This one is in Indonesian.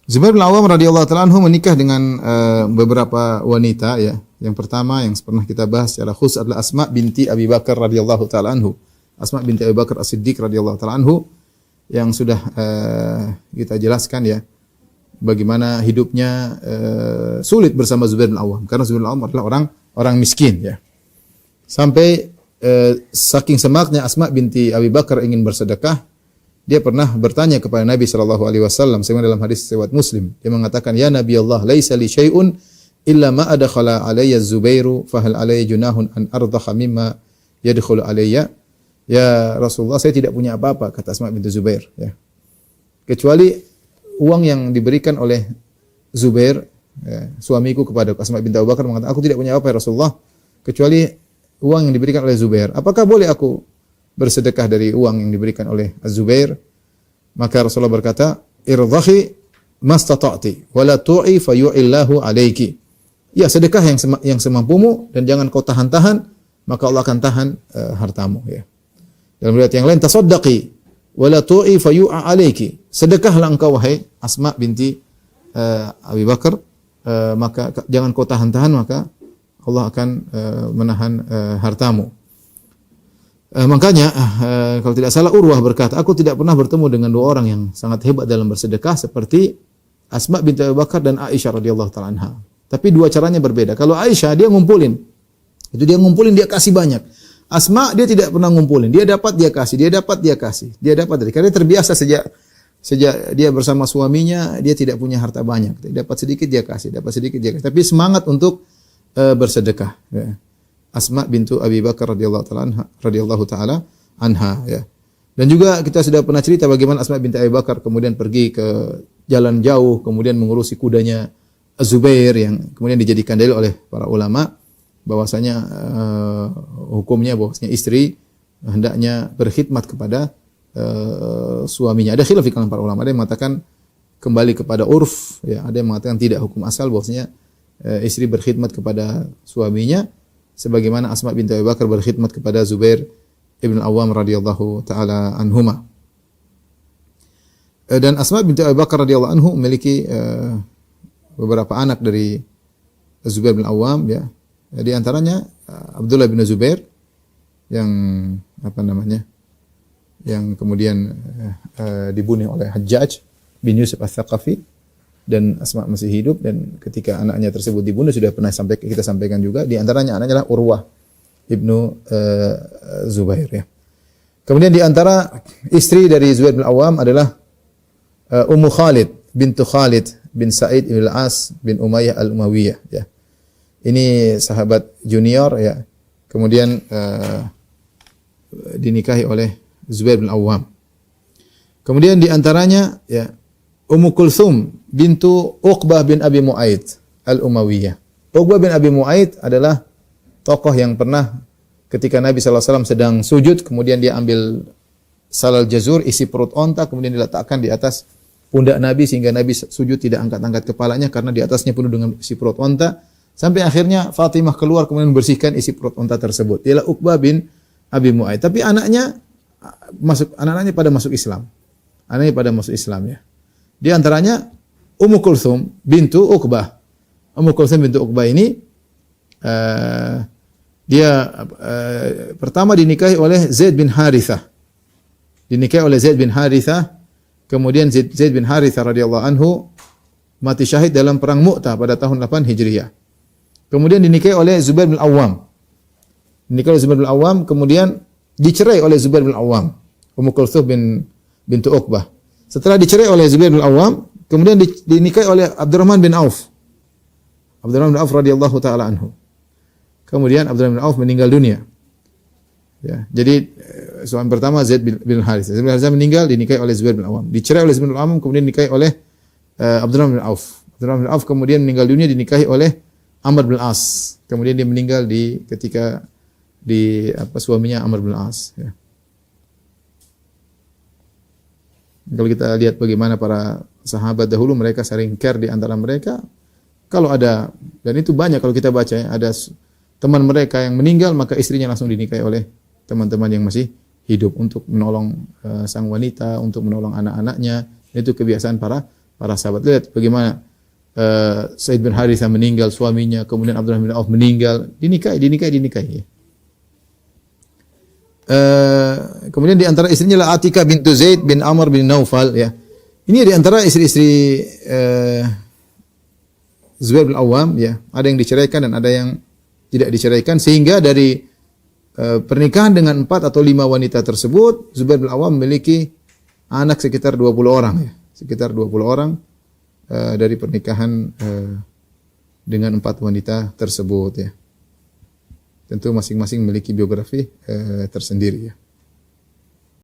Zubair bin Awam radhiyallahu taala anhu menikah dengan beberapa wanita ya. Yang pertama yang pernah kita bahas secara khusus adalah Asma binti Abi Bakar radhiyallahu taala anhu. Asma binti Abi Bakar As-Siddiq radhiyallahu taala anhu yang sudah kita jelaskan ya bagaimana hidupnya sulit bersama Zubair bin Awam karena Zubair bin Awam adalah orang miskin ya. Sampai saking semangatnya Asma binti Abi Bakar ingin bersedekah, dia pernah bertanya kepada Nabi sallallahu alaihi wasallam sebagaimana dalam hadis riwayat Muslim. Dia mengatakan, "Ya Nabi Allah, laisa li syai'un illa ma adkhala alayya Az-Zubairu fa hal alayya junahun an ardha mimma yadkhulu alayya?" Ya Rasulullah, saya tidak punya apa-apa, kata Asma binti Zubair ya. Kecuali uang yang diberikan oleh Zubair ya, suamiku kepada Asma binti Abu Bakar mengatakan, "Aku tidak punya apa ya Rasulullah kecuali uang yang diberikan oleh Zubair. Apakah boleh aku bersedekah dari uang yang diberikan oleh Az-Zubair?" Maka Rasulullah berkata, "Irdhahi mastata'ti wa la tu'i fayu'illahu 'alaiki." Ya, sedekah yang semampumu dan jangan kau tahan-tahan, maka Allah akan tahan hartamu ya. Dalam riwayat yang lain, tasaddaqi wa la tu'i fayu'a 'alaiki. Sedekahlah engkau wahai Asma binti Abi Bakar, maka jangan kau tahan-tahan, maka Allah akan menahan hartamu. Makanya kalau tidak salah Urwah berkata, aku tidak pernah bertemu dengan dua orang yang sangat hebat dalam bersedekah seperti Asma binti Abu Bakar dan Aisyah radhiyallahu taala anha. Tapi dua caranya berbeda. Kalau Aisyah dia ngumpulin. Itu dia ngumpulin, dia kasih banyak. Asma dia tidak pernah ngumpulin. Dia dapat dia kasih, dia dapat dia kasih. Dia dapat dari karena dia terbiasa sejak dia bersama suaminya, dia tidak punya harta banyak. Dapat sedikit dia kasih, dapat sedikit dia kasih. Tapi semangat untuk bersedekah ya. Asma bintu Abi Bakar radhiyallahu taala anha ya. Dan juga kita sudah pernah cerita bagaimana Asma binti Abi Bakar kemudian pergi ke jalan jauh kemudian mengurusi kudanya Az-Zubair yang kemudian dijadikan dalil oleh para ulama bahwasanya hukumnya bahwasanya istri hendaknya berkhidmat kepada suaminya. Ada khilaf di kalangan para ulama. Ada yang mengatakan kembali kepada urf ya, ada yang mengatakan tidak, hukum asal bahwasanya istri berkhidmat kepada suaminya sebagaimana Asma binti Abi Bakar berkhidmat kepada Zubair ibn Awam radhiyallahu taala anhuma. Dan Asma binti Abi Bakar radhiyallahu anhu memiliki beberapa anak dari Zubair bin Awam ya. Di antaranya Abdullah bin Zubair yang yang kemudian dibunuh oleh Hajjaj bin Yusuf Ats-Tsaqafi. Dan Asma masih hidup dan ketika anaknya tersebut dibunuh sudah pernah kita sampaikan juga, di antaranya anaknya adalah Urwah ibnu Zubair ya. Kemudian di antara istri dari Zubair bin Awam adalah Ummu Khalid bintu Khalid bin Sa'id bin Al-As bin Umayyah Al-Umayyah ya. Ini sahabat junior ya. Kemudian dinikahi oleh Zubair bin Awam. Kemudian di antaranya ya Ummu Kulthum bintu Uqbah bin Abi Mu'aid Al-Umayyah. Uqbah bin Abi Mu'aid adalah tokoh yang pernah ketika Nabi SAW sedang sujud, kemudian dia ambil salal jazur, isi perut onta, kemudian diletakkan di atas pundak Nabi sehingga Nabi sujud tidak angkat-angkat kepalanya karena di atasnya penuh dengan isi perut onta. Sampai akhirnya Fatimah keluar kemudian membersihkan isi perut onta tersebut. Ialah Uqbah bin Abi Mu'aid. Tapi anaknya pada masuk Islam. Anaknya pada masuk Islam ya. Di antaranya Ummu Kulthum bintu Uqbah. Ummu Kulthum bintu Uqbah ini dia pertama dinikahi oleh Zaid bin Harithah. Dinikahi oleh Zaid bin Harithah. Kemudian Zaid bin Harithah radhiyallahu anhu mati syahid dalam perang Mu'tah pada tahun 8 Hijriah. Kemudian dinikahi oleh Zubair bin Awam. Dinikahi oleh Zubair bin Awam, kemudian dicerai oleh Zubair bin Awam. Ummu Kulthum bintu Uqbah. Setelah dicerai oleh Zubair bin Awam, kemudian dinikahi oleh Abdurrahman bin Auf. Abdurrahman bin Auf radhiyallahu taala anhu. Kemudian Abdurrahman bin Auf meninggal dunia. Ya, jadi suami pertama Zaid bin Harith. Zaid bin Harith meninggal, dinikahi oleh Zubair bin Awam. Dicerai oleh Zubair bin Awam, kemudian dinikahi oleh Abdurrahman bin Auf. Abdurrahman bin Auf kemudian meninggal dunia, dinikahi oleh Amr bin As. Kemudian dia meninggal ketika suaminya Amr bin As. Ya. Kalau kita lihat bagaimana para sahabat dahulu, mereka sering care di antara mereka. Kalau ada, dan itu banyak kalau kita baca ya, ada teman mereka yang meninggal, maka istrinya langsung dinikahi oleh teman-teman yang masih hidup untuk menolong sang wanita, untuk menolong anak-anaknya. Itu kebiasaan para para sahabat. Lihat bagaimana Said bin Harithah meninggal suaminya, kemudian Abdurrahman bin Auf meninggal, dinikahi. Kemudian di antara istrinya lah Atikah bintu Zaid bin Amr bin Naufal ya. Ini di antara istri-istri Zubair bin Awam ya. Ada yang diceraikan dan ada yang tidak diceraikan, sehingga dari pernikahan dengan 4 atau 5 wanita tersebut Zubair bin Awam memiliki anak sekitar 20 orang ya. Sekitar 20 orang dari pernikahan dengan 4 wanita tersebut ya. Tentu masing-masing memiliki biografi tersendiri ya.